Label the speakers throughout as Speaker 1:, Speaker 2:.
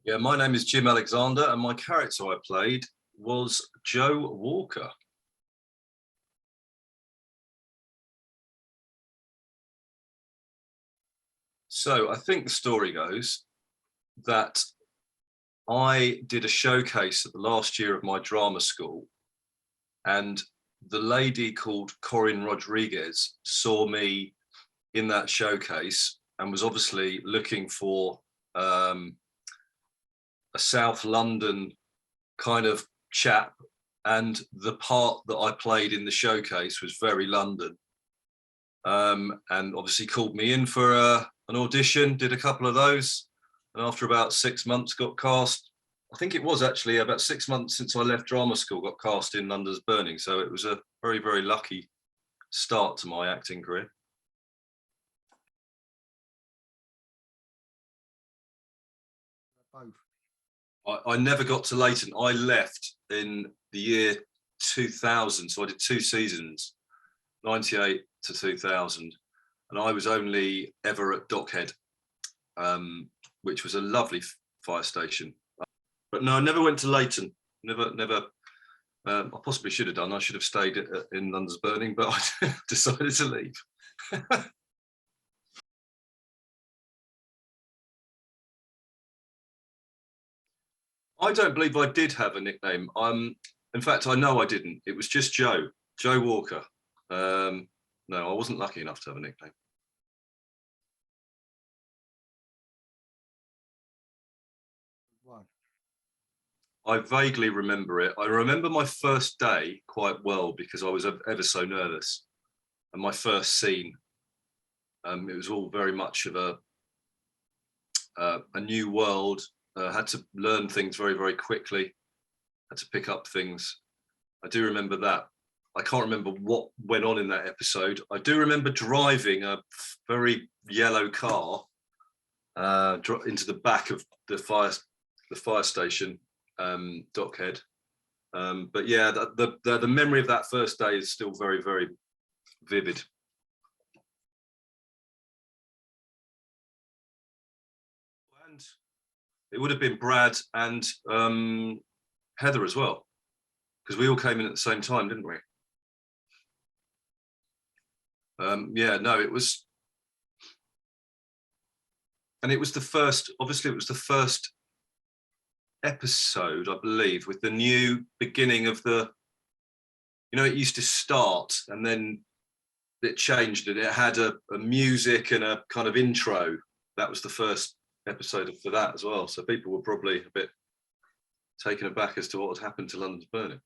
Speaker 1: Yeah, my name is Jim Alexander, and my character I played was Joe Walker. So I think the story goes that I did a showcase at the last year of my drama school, and the lady called Corinne Rodriguez saw me in that showcase and was obviously looking for a South London kind of chap, and the part that I played in the showcase was very London, and obviously called me in for an audition, did a couple of those, and after about 6 months got cast. I think it was actually about 6 months since I left drama school, got cast in London's Burning, so it was a very, very lucky start to my acting career. I never got to Leighton. I left in the year 2000, so I did 2 seasons, 98 to 2000, and I was only ever at Dockhead, which was a lovely fire station. But no, I never went to Leighton. Never. I possibly should have done. I should have stayed in London's Burning, but I decided to leave. I don't believe I did have a nickname. In fact, I know I didn't. It was just Joe Walker. No, I wasn't lucky enough to have a nickname. I vaguely remember it. I remember my first day quite well because I was ever so nervous. And my first scene, it was all very much of a new world. Had to learn things very, very quickly. Had to pick up things. I do remember that. I can't remember what went on in that episode. I do remember driving a very yellow car into the back of the fire station, Dockhead. But yeah, the memory of that first day is still very, very vivid. And it would have been Brad and Heather as well, because we all came in at the same time, didn't we? Yeah, no, it was, and it was the first, obviously it was the first episode, I believe, with the new beginning of the, it used to start and then it changed and it had a music and a kind of intro. That was the first episode for that as well. So people were probably a bit taken aback as to what had happened to London's Burning.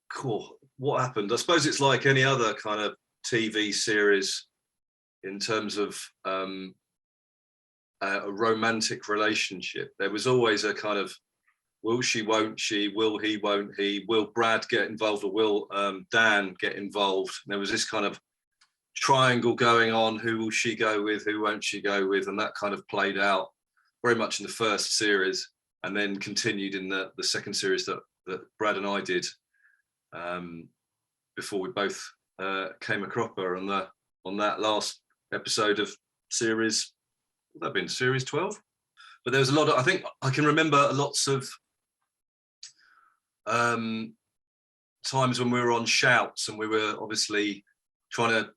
Speaker 1: Cool. What happened? I suppose it's like any other kind of TV series in terms of a romantic relationship. There was always a kind of will she, won't she, will he, won't he, will Brad get involved or will Dan get involved? There was this kind of triangle going on. Who will she go with? Who won't she go with? And that kind of played out very much in the first series and then continued in the second series that Brad and I did before we both came a cropper on that last episode of series, would that have been series 12? But there was a lot of, I think I can remember lots of times when we were on shouts and we were obviously trying to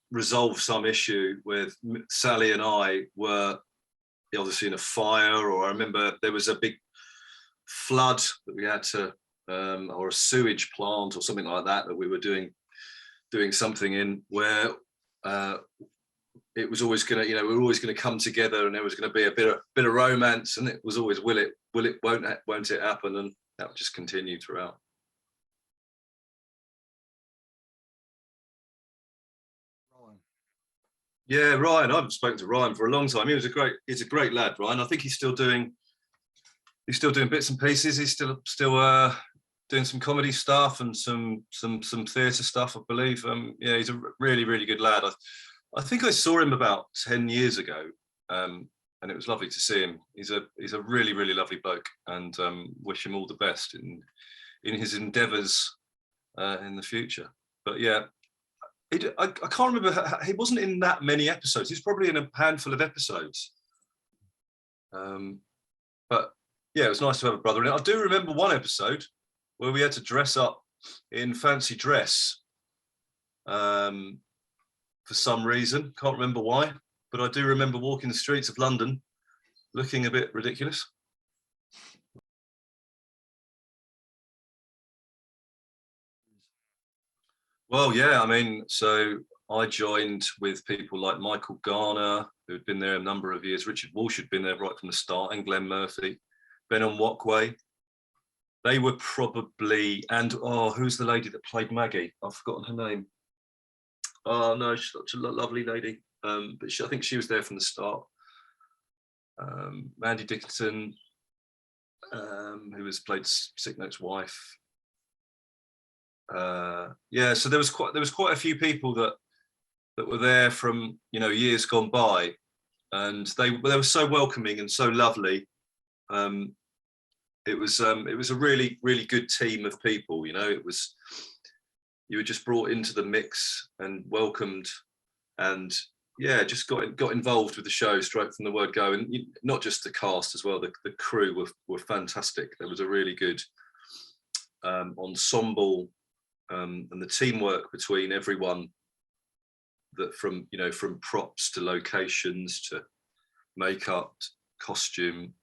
Speaker 1: resolve some issue with Sally, and I were obviously in a fire, or I remember there was a big flood that we had to, or a sewage plant or something like that we were doing something in, where it was always going to, we were always going to come together, and there was going to be a bit of romance, and it was always will it, won't it happen, and that just continued throughout. Yeah, Ryan. I haven't spoken to Ryan for a long time. He's a great lad, Ryan. I think he's still doing bits and pieces. He's still doing some comedy stuff and some theatre stuff, I believe. Yeah, he's a really, really good lad. I think I saw him about 10 years ago, and it was lovely to see him. He's a really, really lovely bloke, and wish him all the best in his endeavours in the future. But yeah, I can't remember. He wasn't in that many episodes. He's probably in a handful of episodes. But yeah, it was nice to have a brother in it. I do remember one episode where we had to dress up in fancy dress for some reason. Can't remember why, but I do remember walking the streets of London looking a bit ridiculous. Well, yeah, I mean, so I joined with people like Michael Garner, who had been there a number of years. Richard Walsh had been there right from the start, and Glenn Murphy, Ben and Walkway. They were probably, and oh, who's the lady that played Maggie? I've forgotten her name. Oh no, she's such a lovely lady. But I think she was there from the start. Mandy Dickinson, who was played Sick Note's wife. Yeah, so there was quite a few people that were there from years gone by, and they were so welcoming and so lovely. It was a really good team of people. It was, you were just brought into the mix and welcomed, and yeah, just got involved with the show straight from the word go. And not just the cast as well, the crew were fantastic. There was a really good ensemble, and the teamwork between everyone, that from props to locations to makeup, costume,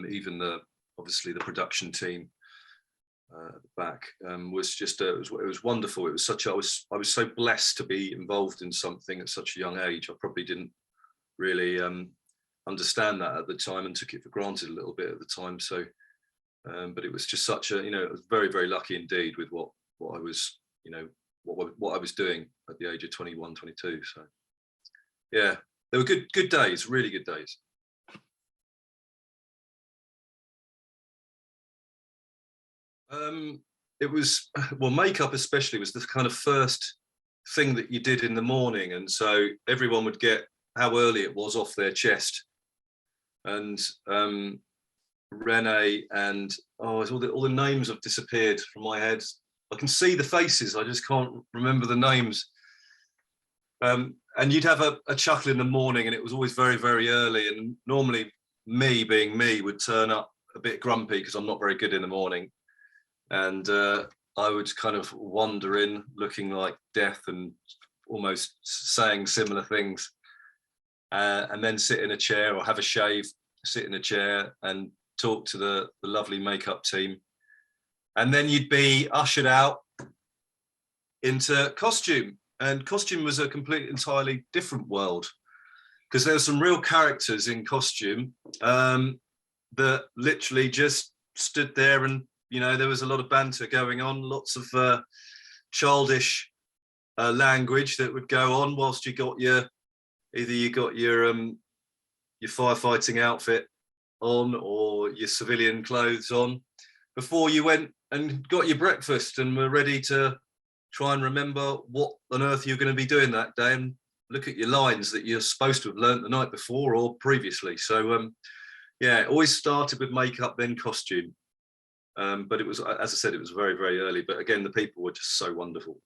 Speaker 1: even obviously the production team back, was just it was wonderful. It was I was so blessed to be involved in something at such a young age. I probably didn't really understand that at the time, and took it for granted a little bit at the time. So but it was just such a, I was very, very lucky indeed with what I was, what I was doing at the age of 21, 22. So yeah, they were good days, really good days. It was, well, makeup especially was the kind of first thing that you did in the morning, and so everyone would get how early it was off their chest. And Renee and all the names have disappeared from my head. I can see the faces, I just can't remember the names. And you'd have a chuckle in the morning, and it was always very, very early. And normally, me being me, would turn up a bit grumpy because I'm not very good in the morning. And I would kind of wander in looking like death and almost saying similar things, and then sit in a chair or have a shave, sit in a chair and talk to the lovely makeup team. And then you'd be ushered out into costume. And costume was a entirely different world, because there were some real characters in costume that literally just stood there, and there was a lot of banter going on, lots of childish language that would go on whilst you got your firefighting outfit on or your civilian clothes on, before you went and got your breakfast and were ready to try and remember what on earth you're going to be doing that day, and look at your lines that you're supposed to have learnt the night before or previously. So yeah, it always started with makeup, then costume. But it was, as I said, it was very, very early. But again, the people were just so wonderful.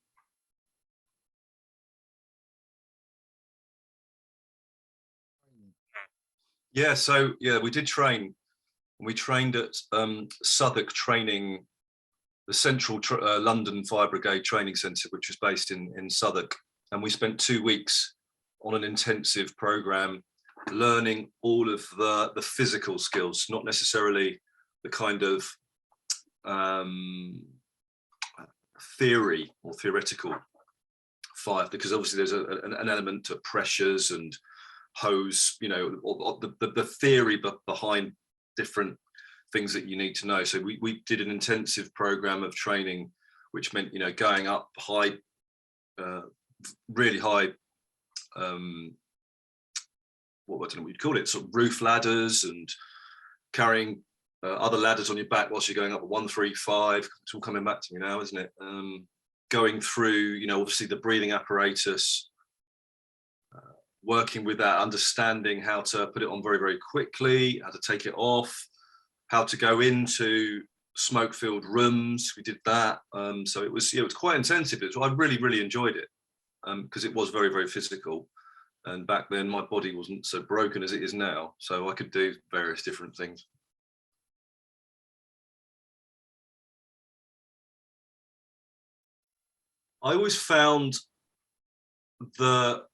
Speaker 1: Yeah, so yeah, we did train. We trained at Southwark Training, the Central London Fire Brigade Training Centre, which was based in Southwark. And we spent 2 weeks on an intensive programme, learning all of the physical skills, not necessarily the kind of theory or theoretical fire, because obviously there's an element to pressures and hose, or the theory behind different things that you need to know. So we did an intensive program of training, which meant going up high, really high, I don't know what you'd call it, sort of roof ladders, and carrying other ladders on your back whilst you're going up a 135. It's all coming back to me now, isn't it? Going through, obviously the breathing apparatus, working with that, understanding how to put it on very, very quickly, how to take it off, how to go into smoke-filled rooms. We did that. So it was, yeah, it was quite intensive. I really, really enjoyed it because it was very, very physical. And back then, my body wasn't so broken as it is now, so I could do various different things. I always found the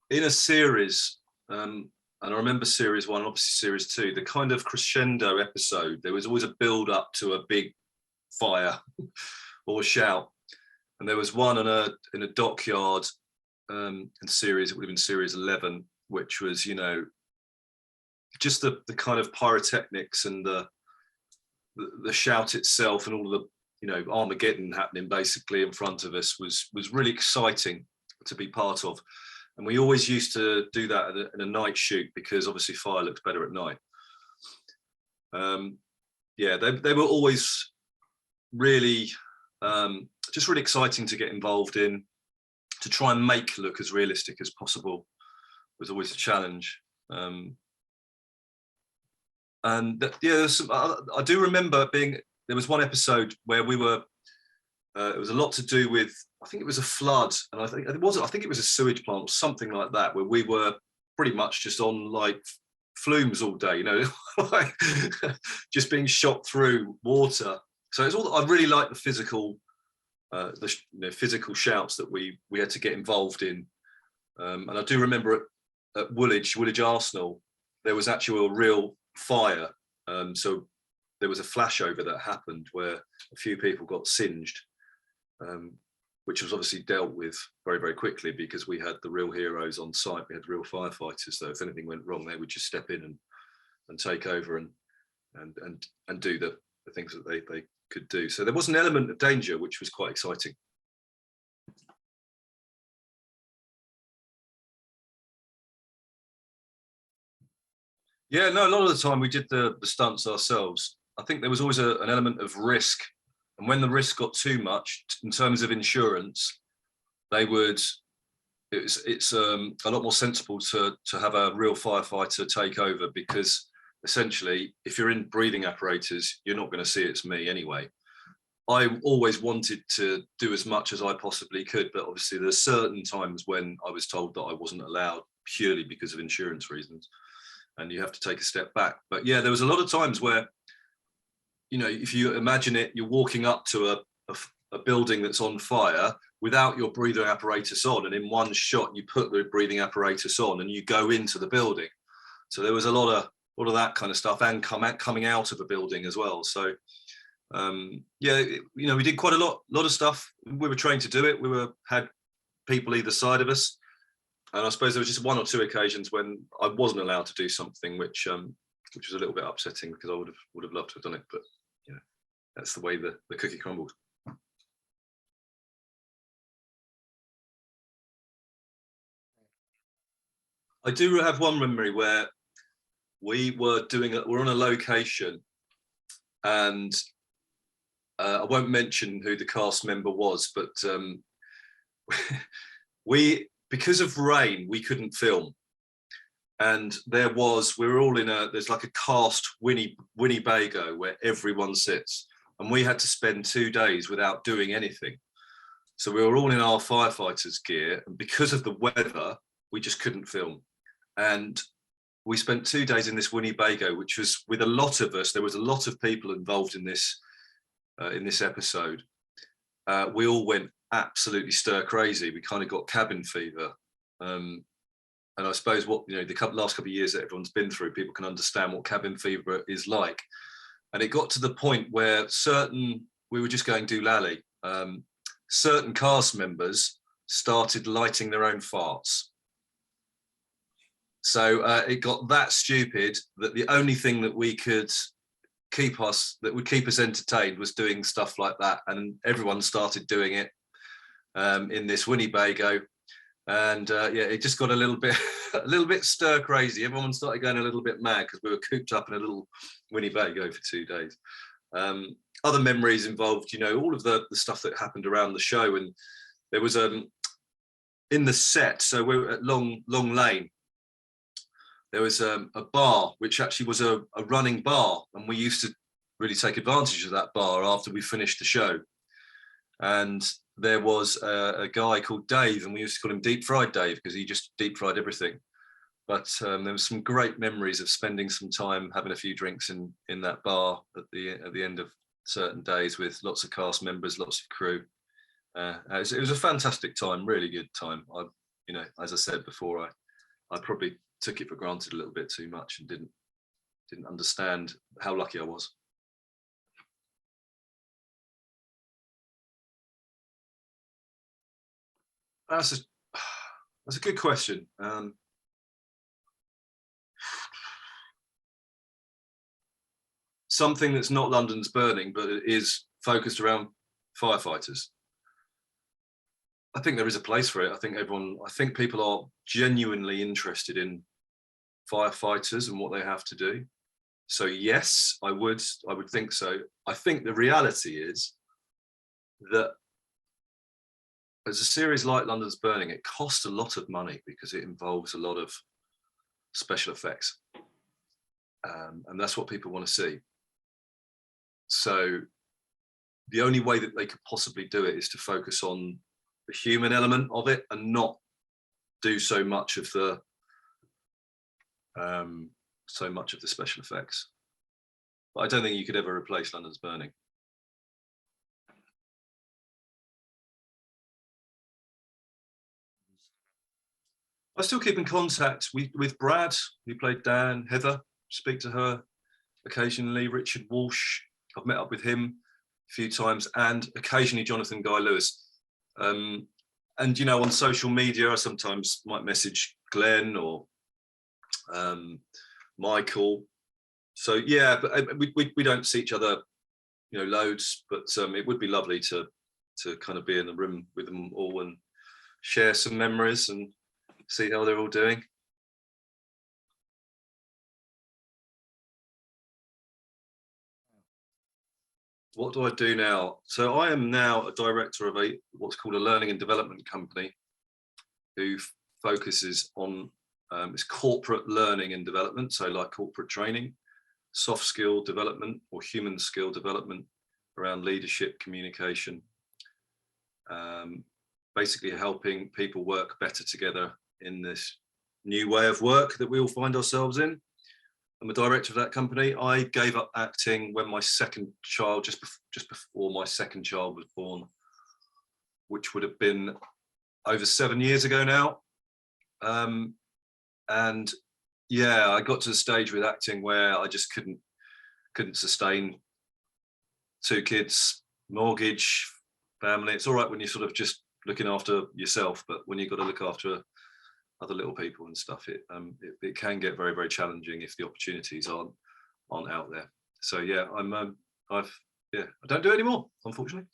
Speaker 1: in a series, and I remember series one, obviously series two, the kind of crescendo episode. There was always a build up to a big fire or shout, and there was one in a dockyard in series. It would have been series 11, which was, you know, just the kind of pyrotechnics and the shout itself and all the, you know, Armageddon happening basically in front of us was really exciting to be part of. And we always used to do that in a night shoot because obviously fire looks better at night. Yeah, they were always really just really exciting to get involved in. To try and make look as realistic as possible was always a challenge. And yeah, I do remember there was one episode where we were, it was a lot to do with, I think it was a flood, and I think it was a sewage plant or something like that, where we were pretty much just on like flumes all day, you know, like just being shot through water. So it's all, I really like the physical, physical shouts that we had to get involved in. And I do remember at Woolwich Arsenal, there was actually a real fire. So there was a flashover that happened where a few people got singed, which was obviously dealt with very, very quickly because we had the real heroes on site. We had real firefighters. So if anything went wrong, they would just step in and take over and do the things that they could do. So there was an element of danger, which was quite exciting. Yeah, no, a lot of the time we did the stunts ourselves. I think there was always an element of risk. And when the risk got too much in terms of insurance, they would, it's a lot more sensible to have a real firefighter take over, because essentially, if you're in breathing apparatus, you're not going to see it's me anyway. I always wanted to do as much as I possibly could, but obviously there's certain times when I was told that I wasn't allowed purely because of insurance reasons, and you have to take a step back. But yeah, there was a lot of times where, you know, if you imagine it, you're walking up to a building that's on fire without your breathing apparatus on, and in one shot you put the breathing apparatus on and you go into the building. So there was a lot of that kind of stuff, and coming out of a building as well. So yeah, you know, we did quite a lot of stuff. We were trained to do it. Had people either side of us, and I suppose there was just one or two occasions when I wasn't allowed to do something, which was a little bit upsetting because I would have loved to have done it, but you know, that's the way the cookie crumbled. I do have one memory where we're on a location, and I won't mention who the cast member was, but because of rain, we couldn't film. And we were all there's like a cast Winnebago where everyone sits. And we had to spend 2 days without doing anything. So we were all in our firefighters gear. And because of the weather, we just couldn't film. And we spent 2 days in this Winnebago, which was, with a lot of us, there was a lot of people involved in this episode. We all went absolutely stir crazy. We kind of got cabin fever. And I suppose the last couple of years that everyone's been through, people can understand what cabin fever is like. And it got to the point where we were just going doolally. Certain cast members started lighting their own farts. So it got that stupid that the only thing that would keep us entertained was doing stuff like that. And everyone started doing it in this Winnebago. And yeah, it just got a little bit stir crazy. Everyone started going a little bit mad because we were cooped up in a little Winnebago for 2 days. Other memories involved, you know, all of the stuff that happened around the show. And there was in the set, so we were at Long Lane, there was a bar which actually was a running bar, and we used to really take advantage of that bar after we finished the show. And there was a guy called Dave, and we used to call him Deep Fried Dave because he just deep fried everything. But there was some great memories of spending some time having a few drinks in that bar at the end of certain days with lots of cast members, lots of crew. It was a fantastic time, really good time. You know, as I said before, I probably took it for granted a little bit too much and didn't understand how lucky I was. That's a good question. Something that's not London's Burning, but it is focused around firefighters. I think there is a place for it. I think people are genuinely interested in firefighters and what they have to do. So yes, I would think so. I think the reality is that as a series like London's Burning, it costs a lot of money because it involves a lot of special effects. And that's what people want to see. So the only way that they could possibly do it is to focus on the human element of it and not do so much of the special effects. But I don't think you could ever replace London's Burning. I still keep in contact with Brad, who played Dan, Heather, speak to her occasionally, Richard Walsh, I've met up with him a few times, and occasionally Jonathan Guy Lewis. And, you know, on social media, I sometimes might message Glenn or Michael. So, yeah, but we don't see each other, you know, loads, but it would be lovely to kind of be in the room with them all and share some memories and see how they're all doing. What do I do now? So I am now a director of what's called a learning and development company who focuses on it's corporate learning and development. So like corporate training, soft skill development or human skill development around leadership, communication, basically helping people work better together in this new way of work that we all find ourselves in. I'm a director of that company. I gave up acting when my second child, just before my second child was born, which would have been over 7 years ago now. And yeah, I got to the stage with acting where I just couldn't sustain 2 kids, mortgage, family. It's all right when you're sort of just looking after yourself, but when you've got to look after other little people and stuff, it can get very, very challenging if the opportunities aren't out there. So yeah, I don't do it anymore, unfortunately.